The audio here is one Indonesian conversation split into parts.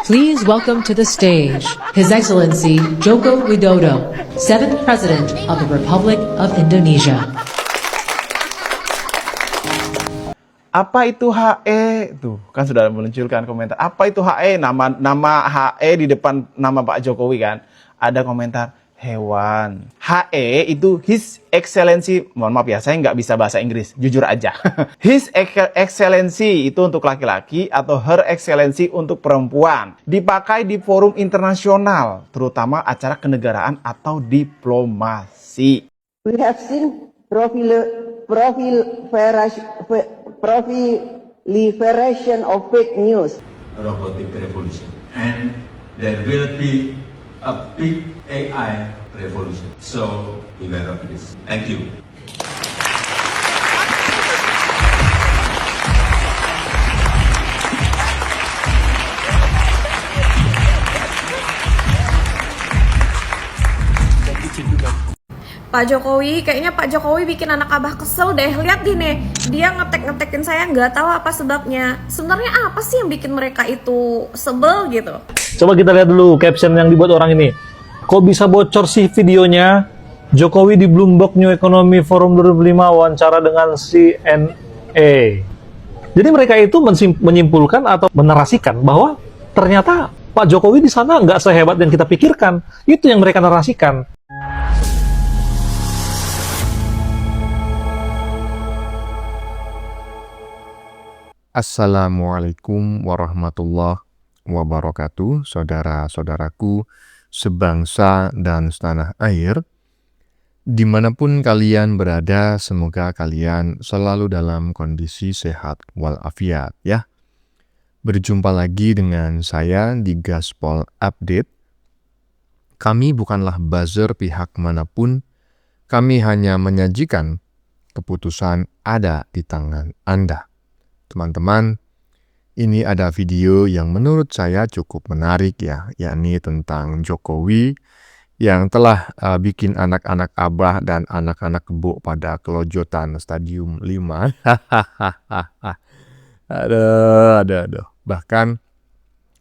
Please welcome to the stage His Excellency Joko Widodo, 7th President of the Republic of Indonesia. Apa itu HE? Tuh, kan sudah munculkan komentar. Apa itu HE? Nama HE di depan nama Pak Jokowi kan. Ada komentar hewan. HE itu His Excellency. Mohon maaf ya, saya nggak bisa bahasa Inggris. Jujur aja. His Excellency itu untuk laki-laki atau Her Excellency untuk perempuan. Dipakai di forum internasional, terutama acara kenegaraan atau diplomasi. We have seen proliferation of fake news. Robotic revolution, and there will be a big AI revolution. So beware of this. Thank you. Pak Jokowi, kayaknya Pak Jokowi bikin anak abah kesel deh. Lihat nih, dia ngetekin saya, nggak tahu apa sebabnya. Sebenarnya apa sih yang bikin mereka itu sebel gitu? Coba kita lihat dulu caption yang dibuat orang ini. Kok bisa bocor sih videonya? Jokowi di Bloomberg New Economy Forum 2005 wawancara dengan CNA. Jadi mereka itu menyimpulkan atau menarasikan bahwa ternyata Pak Jokowi di sana nggak sehebat yang kita pikirkan. Itu yang mereka narasikan. Assalamualaikum warahmatullahi wabarakatuh, saudara-saudaraku sebangsa dan setanah air. Dimanapun kalian berada, semoga kalian selalu dalam kondisi sehat walafiat ya. Berjumpa lagi dengan saya di Gaspol Update. Kami bukanlah buzzer pihak manapun, kami hanya menyajikan keputusan ada di tangan Anda. Teman-teman, ini ada video yang menurut saya cukup menarik ya, yakni tentang Jokowi yang telah bikin anak-anak abah dan anak-anak kebo pada kelojotan Stadium 5. Aduh. Bahkan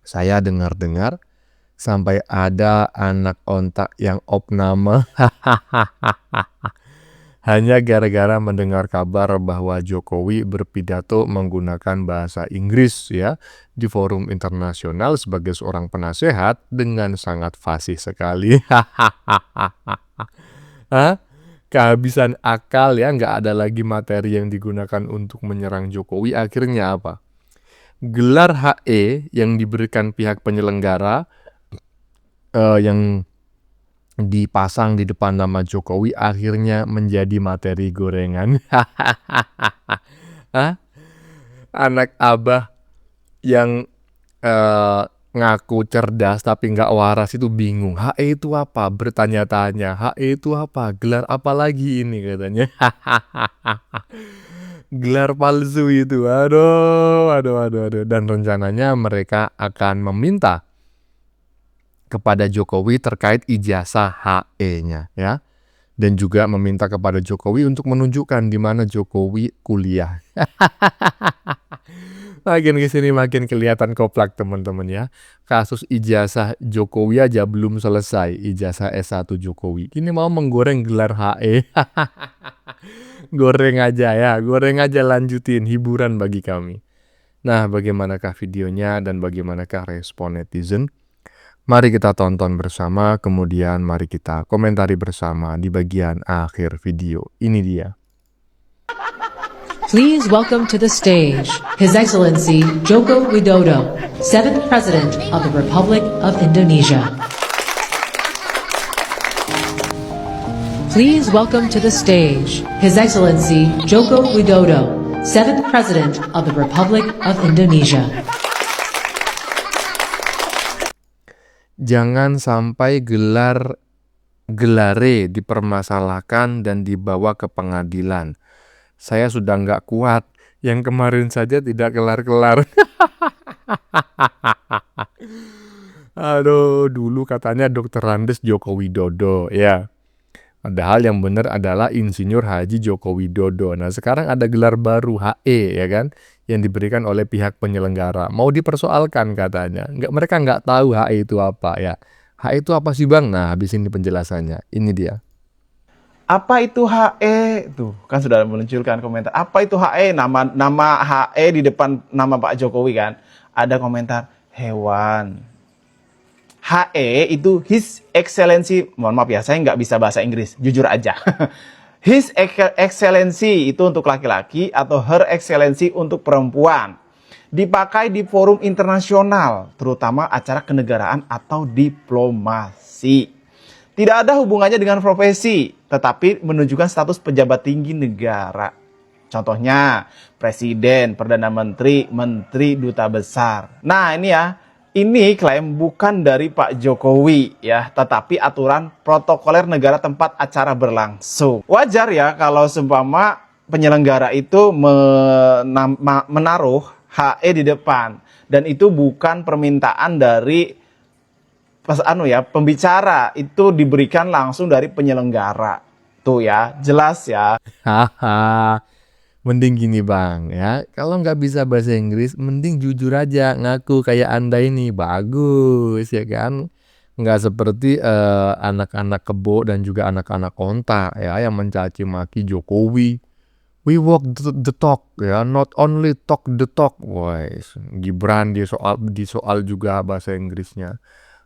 saya dengar-dengar sampai ada anak ontak yang opname. Hanya gara-gara mendengar kabar bahwa Jokowi berpidato menggunakan bahasa Inggris ya di forum internasional sebagai seorang penasehat dengan sangat fasih sekali. Kehabisan akal ya, nggak ada lagi materi yang digunakan untuk menyerang Jokowi. Akhirnya apa? Gelar HE yang diberikan pihak penyelenggara yang dipasang di depan nama Jokowi akhirnya menjadi materi gorengan. Anak abah yang ngaku cerdas tapi nggak waras itu bingung. HE itu apa? Bertanya-tanya. HE itu apa? Gelar apa lagi ini katanya? Gelar palsu itu. Aduh. Dan rencananya mereka akan meminta kepada Jokowi terkait ijazah HE-nya ya. Dan juga meminta kepada Jokowi untuk menunjukkan di mana Jokowi kuliah. Makin kesini makin kelihatan koplak teman-teman ya. Kasus ijazah Jokowi aja belum selesai, ijazah S1 Jokowi. Ini mau menggoreng gelar HE. Goreng aja lanjutin, hiburan bagi kami. Nah, bagaimanakah videonya dan bagaimanakah respon netizen? Mari kita tonton bersama, kemudian mari kita komentari bersama di bagian akhir video. Ini dia. Please welcome to the stage His Excellency Joko Widodo, 7th President of the Republic of Indonesia. Please welcome to the stage His Excellency Joko Widodo, 7th President of the Republic of Indonesia. Jangan sampai gelare dipermasalahkan dan dibawa ke pengadilan. Saya sudah nggak kuat. Yang kemarin saja tidak kelar-kelar. Aduh, dulu katanya Dr. Andes Joko Widodo ya. Padahal yang benar adalah Insinyur Haji Joko Widodo. Nah, sekarang ada gelar baru HE ya kan, yang diberikan oleh pihak penyelenggara. Mau dipersoalkan katanya. Mereka nggak tahu HE itu apa ya. HE itu apa sih Bang? Nah, habis ini penjelasannya. Ini dia. Apa itu HE? Tuh, kan sudah munculkan komentar. Apa itu HE? Nama HE di depan nama Pak Jokowi kan. Ada komentar hewan. HE itu His Excellency, mohon maaf ya, saya nggak bisa bahasa Inggris, jujur aja. His Excellency itu untuk laki-laki atau Her Excellency untuk perempuan. Dipakai di forum internasional, terutama acara kenegaraan atau diplomasi. Tidak ada hubungannya dengan profesi, tetapi menunjukkan status pejabat tinggi negara. Contohnya, presiden, perdana menteri, menteri, duta besar. Nah ini ya, ini klaim bukan dari Pak Jokowi ya, tetapi aturan protokoler negara tempat acara berlangsung. Wajar ya kalau seumpama penyelenggara itu menaruh HE di depan, dan itu bukan permintaan dari pembicara, itu diberikan langsung dari penyelenggara. Tuh ya, jelas ya. Haha. Mending gini Bang ya, kalau nggak bisa bahasa Inggris, mending jujur aja ngaku kayak Anda ini, bagus ya kan. Nggak seperti anak-anak kebo dan juga anak-anak konta ya, yang mencaci maki Jokowi. We walk the talk ya, not only talk the talk. Wah, Gibran di soal juga bahasa Inggrisnya.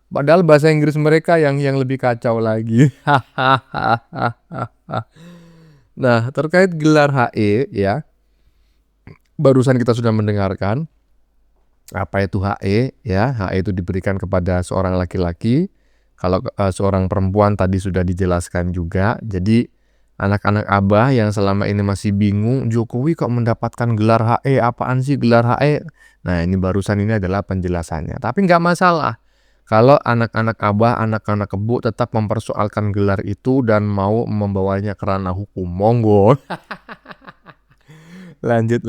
Padahal bahasa Inggris mereka yang lebih kacau lagi. Nah, terkait gelar HE ya, barusan kita sudah mendengarkan apa itu HE ya. HE itu diberikan kepada seorang laki-laki. Kalau seorang perempuan tadi sudah dijelaskan juga. Jadi anak-anak abah yang selama ini masih bingung, Jokowi kok mendapatkan gelar HE, apaan sih gelar HE? Nah, ini barusan ini adalah penjelasannya. Tapi nggak masalah kalau anak-anak abah, anak-anak kebo tetap mempersoalkan gelar itu dan mau membawanya ke ranah hukum. Monggo. Lanjut.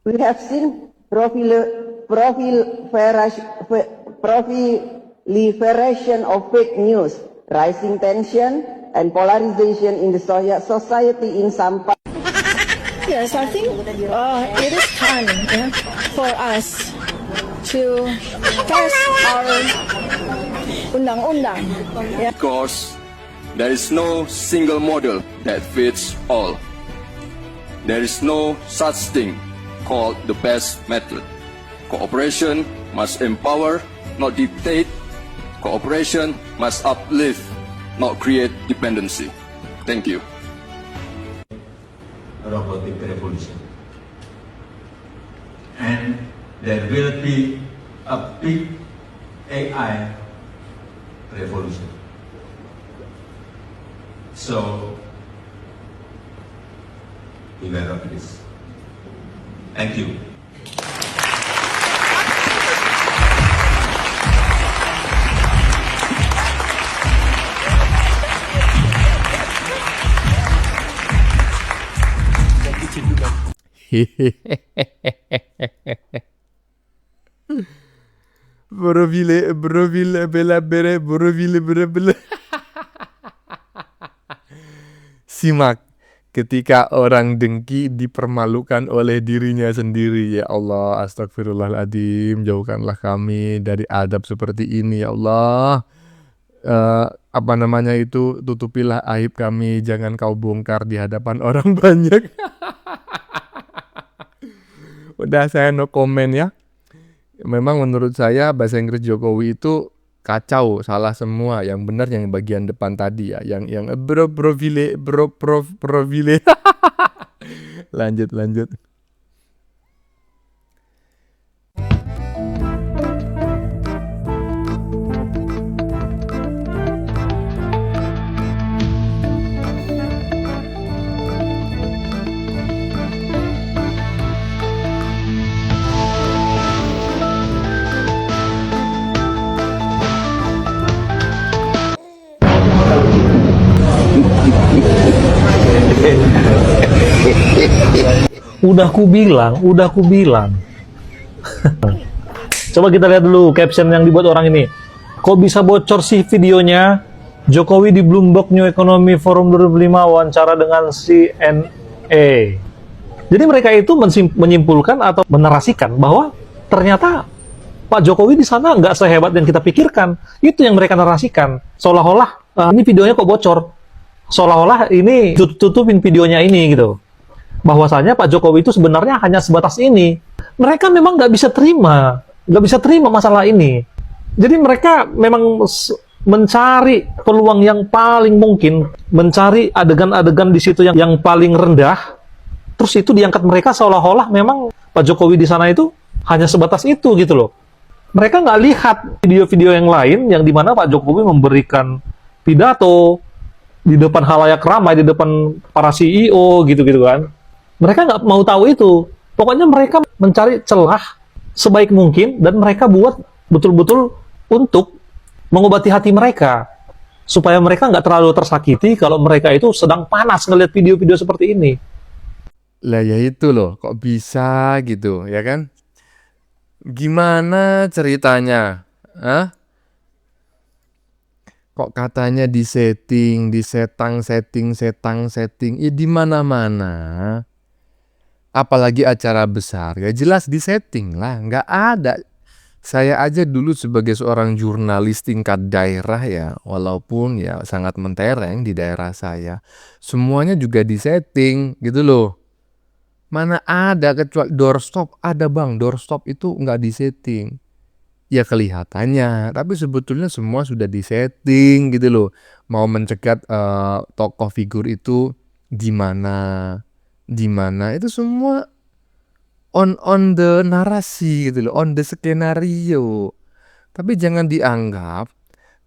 We have seen proliferation of fake news, rising tension and polarization in the society in some parts. Yes, I think it is time for us to test our undang-undang. Because there is no single model that fits all. There is no such thing called the best method. Cooperation must empower, not dictate. Cooperation must uplift, not create dependency. Thank you. Robotic revolution. And there will be a big AI revolution. So, beware of this. Thank you. Simak ketika orang dengki dipermalukan oleh dirinya sendiri. Ya Allah, astagfirullahaladzim, jauhkanlah kami dari adab seperti ini ya Allah. Tutupilah aib kami, jangan kau bongkar di hadapan orang banyak. Udah, saya no comment ya. Memang menurut saya bahasa Inggris Jokowi itu kacau, salah semua. Yang benar yang bagian depan tadi ya, yang provile. Lanjut. Udah ku bilang. Coba kita lihat dulu caption yang dibuat orang ini. Kok bisa bocor sih videonya? Jokowi di Bloomberg New Economy Forum 2005 wawancara dengan CNA. Jadi mereka itu menyimpulkan atau menarasikan bahwa ternyata Pak Jokowi di sana nggak sehebat yang kita pikirkan. Itu yang mereka narasikan. Seolah-olah ini videonya kok bocor. Seolah-olah ini tutupin videonya ini gitu. Bahwasanya Pak Jokowi itu sebenarnya hanya sebatas ini. Mereka memang nggak bisa terima masalah ini. Jadi mereka memang mencari peluang yang paling mungkin, mencari adegan-adegan di situ yang paling rendah. Terus itu diangkat mereka seolah-olah memang Pak Jokowi di sana itu hanya sebatas itu gitu loh. Mereka nggak lihat video-video yang lain yang dimana Pak Jokowi memberikan pidato di depan halayak ramai, di depan para CEO gitu-gitu kan. Mereka nggak mau tahu itu. Pokoknya mereka mencari celah sebaik mungkin dan mereka buat betul-betul untuk mengobati hati mereka. Supaya mereka nggak terlalu tersakiti kalau mereka itu sedang panas ngelihat video-video seperti ini. Lah ya itu loh, kok bisa gitu, ya kan? Gimana ceritanya? Hah? Kok katanya setting, ya di mana-mana. Apalagi acara besar, ya jelas disetting lah, nggak ada. Saya aja dulu sebagai seorang jurnalis tingkat daerah ya, walaupun ya sangat mentereng di daerah saya, semuanya juga disetting gitu loh. Mana ada kecuali doorstop, ada bang, doorstop itu nggak disetting. Ya kelihatannya, tapi sebetulnya semua sudah disetting gitu loh. Mau mencegat tokoh figur itu di mana itu semua on the narasi gitu loh, on the skenario. Tapi jangan dianggap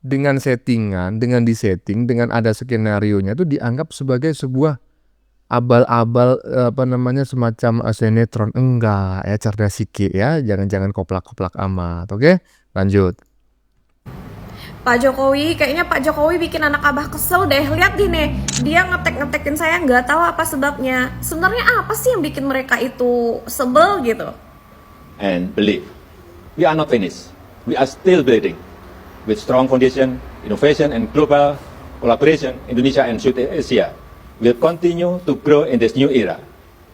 dengan settingan, dengan disetting, dengan ada skenarionya itu dianggap sebagai sebuah abal-abal semacam sinetron. Enggak ya, cerdas sikit ya, jangan koplak-koplak amat. Oke, lanjut. Kayaknya Pak Jokowi bikin anak abah kesel deh. Lihat gini, dia ngetek-ngetekin saya nggak tahu apa sebabnya. Sebenarnya apa sih yang bikin mereka itu sebel gitu? And believe, we are not finished. We are still building. With strong foundation, innovation and global collaboration, Indonesia and Southeast Asia will continue to grow in this new era.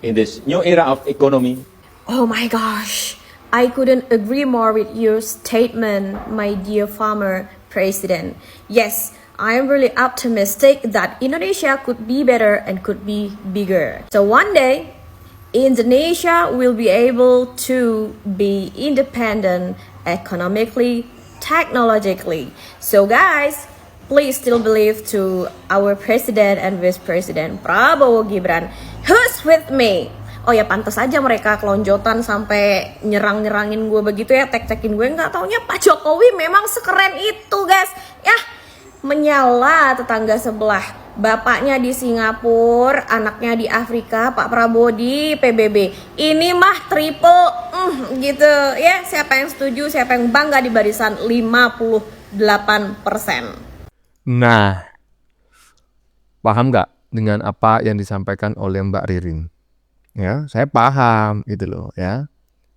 In this new era of economy. Oh my gosh, I couldn't agree more with your statement, my dear former president. Yes, I am really optimistic that Indonesia could be better and could be bigger. So one day, Indonesia will be able to be independent economically, technologically. So guys, please still believe to our president and vice president Prabowo Gibran. Who's with me? Oh ya, pantas aja mereka kelonjotan sampai nyerang-nyerangin gue begitu ya, tek-tekin gue. Nggak taunya Pak Jokowi memang sekeren itu guys. Yah, menyala tetangga sebelah. Bapaknya di Singapura, anaknya di Afrika, Pak Prabowo di PBB. Ini mah triple gitu ya. Siapa yang setuju, siapa yang bangga di barisan 58%. Nah, paham nggak dengan apa yang disampaikan oleh Mbak Ririn? Ya, saya paham gitu loh ya.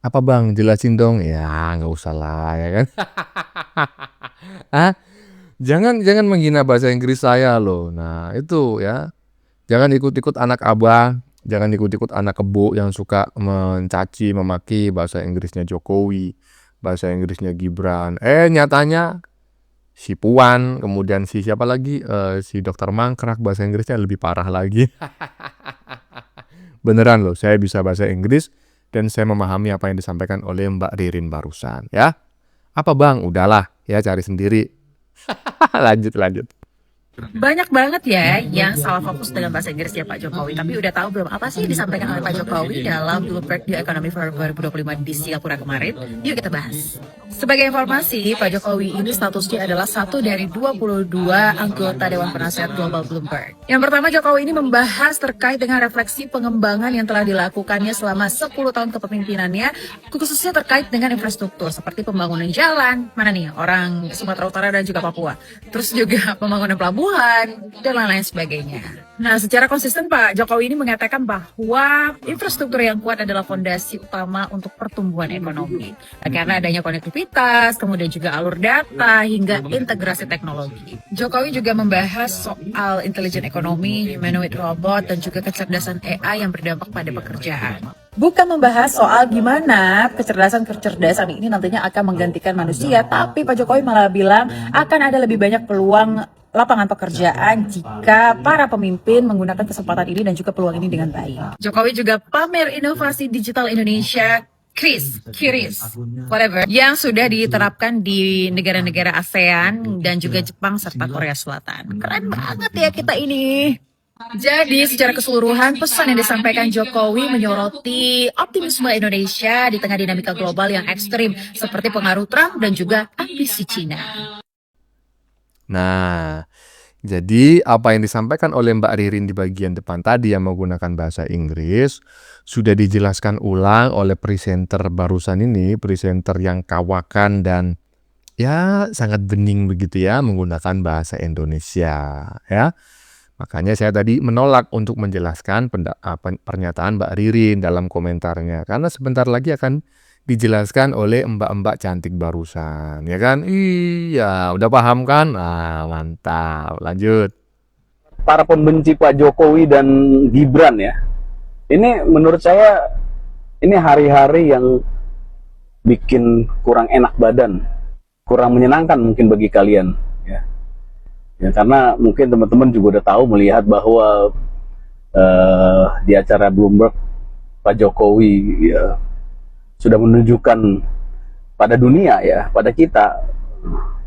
Apa bang, jelasin dong? Ya, nggak usah lah ya kan. Jangan menghina bahasa Inggris saya loh. Nah itu ya, jangan ikut-ikut anak abah, jangan ikut-ikut anak kebo yang suka mencaci, memaki bahasa Inggrisnya Jokowi, bahasa Inggrisnya Gibran. Nyatanya si Puan, kemudian si siapa lagi, si Dokter Mangkrak, bahasa Inggrisnya lebih parah lagi. Beneran loh, saya bisa bahasa Inggris dan saya memahami apa yang disampaikan oleh Mbak Ririn barusan ya. Apa bang? Udahlah ya, cari sendiri. Lanjut. Banyak banget ya yang salah fokus dengan bahasa Inggrisnya Pak Jokowi. Tapi udah tahu belum apa sih disampaikan oleh Pak Jokowi dalam Bloomberg New Economy Forum 2025 di Singapura kemarin? Yuk kita bahas. Sebagai informasi, Pak Jokowi ini statusnya adalah satu dari 22 anggota Dewan Penasehat Global Bloomberg. Yang pertama, Jokowi ini membahas terkait dengan refleksi pengembangan yang telah dilakukannya selama 10 tahun kepemimpinannya, khususnya terkait dengan infrastruktur seperti pembangunan jalan, mana nih, orang Sumatera Utara dan juga Papua. Terus juga pembangunan pelabuhan, pertumbuhan, dan lain-lain sebagainya. Nah, secara konsisten Pak Jokowi ini mengatakan bahwa infrastruktur yang kuat adalah fondasi utama untuk pertumbuhan ekonomi. Karena adanya konektivitas, kemudian juga alur data, hingga integrasi teknologi. Jokowi juga membahas soal intelijen ekonomi, humanoid robot, dan juga kecerdasan AI yang berdampak pada pekerjaan. Bukan membahas soal gimana kecerdasan ini nantinya akan menggantikan manusia, tapi Pak Jokowi malah bilang akan ada lebih banyak peluang lapangan pekerjaan jika para pemimpin menggunakan kesempatan ini dan juga peluang ini dengan baik. Jokowi juga pamer inovasi digital Indonesia QRIS, whatever, yang sudah diterapkan di negara-negara ASEAN dan juga Jepang serta Korea Selatan. Keren banget ya kita ini. Jadi secara keseluruhan pesan yang disampaikan Jokowi menyoroti optimisme Indonesia di tengah dinamika global yang ekstrim seperti pengaruh Trump dan juga ambisi Cina. Nah, jadi apa yang disampaikan oleh Mbak Ririn di bagian depan tadi yang menggunakan bahasa Inggris sudah dijelaskan ulang oleh presenter barusan ini, presenter yang kawakan dan ya sangat bening begitu ya menggunakan bahasa Indonesia ya. Makanya saya tadi menolak untuk menjelaskan pernyataan Mbak Ririn dalam komentarnya karena sebentar lagi akan dijelaskan oleh mbak-mbak cantik barusan, ya kan? Iya, udah paham kan? Ah, mantap. Lanjut. Para pembenci Pak Jokowi dan Gibran ya, ini menurut saya ini hari-hari yang bikin kurang enak badan, kurang menyenangkan mungkin bagi kalian ya. Ya karena mungkin teman-teman juga udah tahu melihat bahwa di acara Bloomberg Pak Jokowi ya, sudah menunjukkan pada dunia ya, pada kita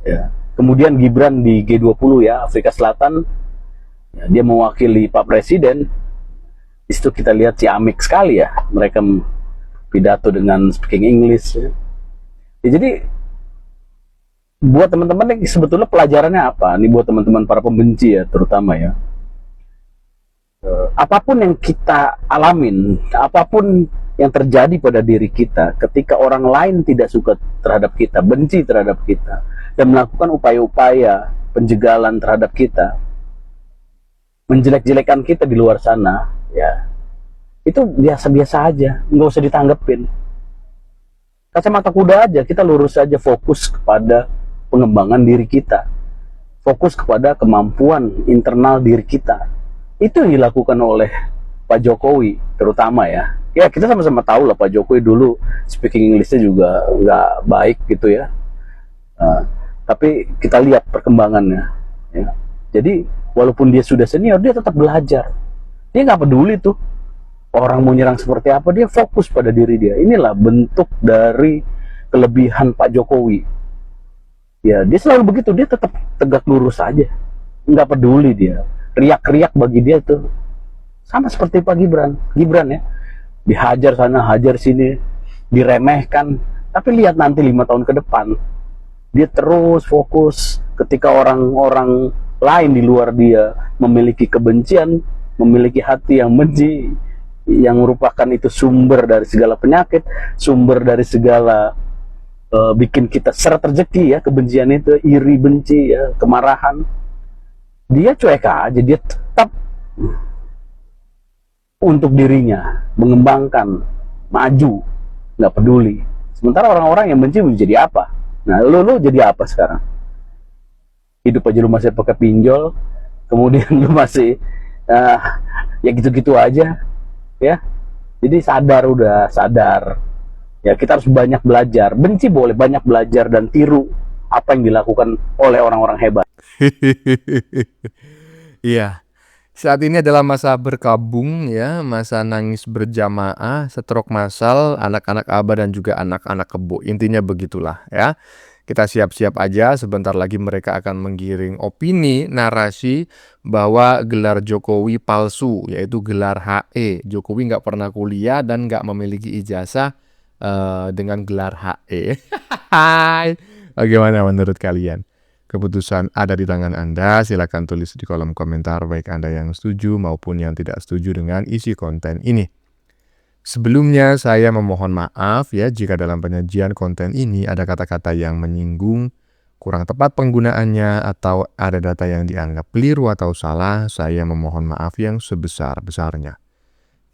ya. Kemudian Gibran di G20 ya, Afrika Selatan ya, dia mewakili Pak Presiden. Di situ kita lihat ciamik sekali ya, mereka pidato dengan speaking English ya. Ya, jadi buat teman-teman ini sebetulnya pelajarannya apa? Ini buat teman-teman para pembenci ya, terutama ya. Apapun yang kita alamin, apapun yang terjadi pada diri kita, ketika orang lain tidak suka terhadap kita, benci terhadap kita, dan melakukan upaya-upaya penjegalan terhadap kita, menjelek-jelekan kita di luar sana, ya itu biasa-biasa aja, nggak usah ditanggepin. Kacamata kuda aja, kita lurus aja, fokus kepada pengembangan diri kita, fokus kepada kemampuan internal diri kita. Itu yang dilakukan oleh Pak Jokowi terutama ya. Ya kita sama-sama tahu lah Pak Jokowi dulu speaking English-nya juga nggak baik gitu ya. Tapi kita lihat perkembangannya ya. Jadi walaupun dia sudah senior, dia tetap belajar. Dia nggak peduli tuh orang mau nyerang seperti apa, dia fokus pada diri dia. Inilah bentuk dari kelebihan Pak Jokowi. Ya, dia selalu begitu, dia tetap tegak lurus aja. Nggak peduli dia. Riak-riak bagi dia itu sama seperti Pak Gibran ya. Dihajar sana, hajar sini, diremehkan. Tapi lihat nanti 5 tahun ke depan, dia terus fokus ketika orang-orang lain di luar dia memiliki kebencian, memiliki hati yang benci, yang merupakan itu sumber dari segala penyakit, sumber dari segala bikin kita seret rezeki ya, kebencian itu, iri, benci ya, kemarahan. Dia cuek aja, dia tetap untuk dirinya mengembangkan, maju, nggak peduli. Sementara orang-orang yang benci menjadi apa? Nah, lu jadi apa sekarang? Hidup aja lu masih pakai pinjol, kemudian lu masih ya gitu-gitu aja, ya. Jadi sadar. Ya kita harus banyak belajar. Benci boleh, banyak belajar dan tiru apa yang dilakukan oleh orang-orang hebat. Iya. Saat ini adalah masa berkabung ya, masa nangis berjamaah, stroke massal, anak-anak abah dan juga anak-anak kebo. Intinya begitulah ya. Kita siap-siap aja, sebentar lagi mereka akan menggiring opini, narasi bahwa gelar Jokowi palsu, yaitu gelar HE. Jokowi nggak pernah kuliah dan nggak memiliki ijazah dengan gelar HE. Bagaimana menurut kalian? Keputusan ada di tangan Anda, silakan tulis di kolom komentar baik Anda yang setuju maupun yang tidak setuju dengan isi konten ini. Sebelumnya saya memohon maaf ya jika dalam penyajian konten ini ada kata-kata yang menyinggung, kurang tepat penggunaannya atau ada data yang dianggap keliru atau salah, saya memohon maaf yang sebesar-besarnya.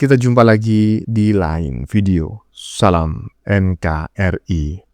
Kita jumpa lagi di lain video. Salam NKRI.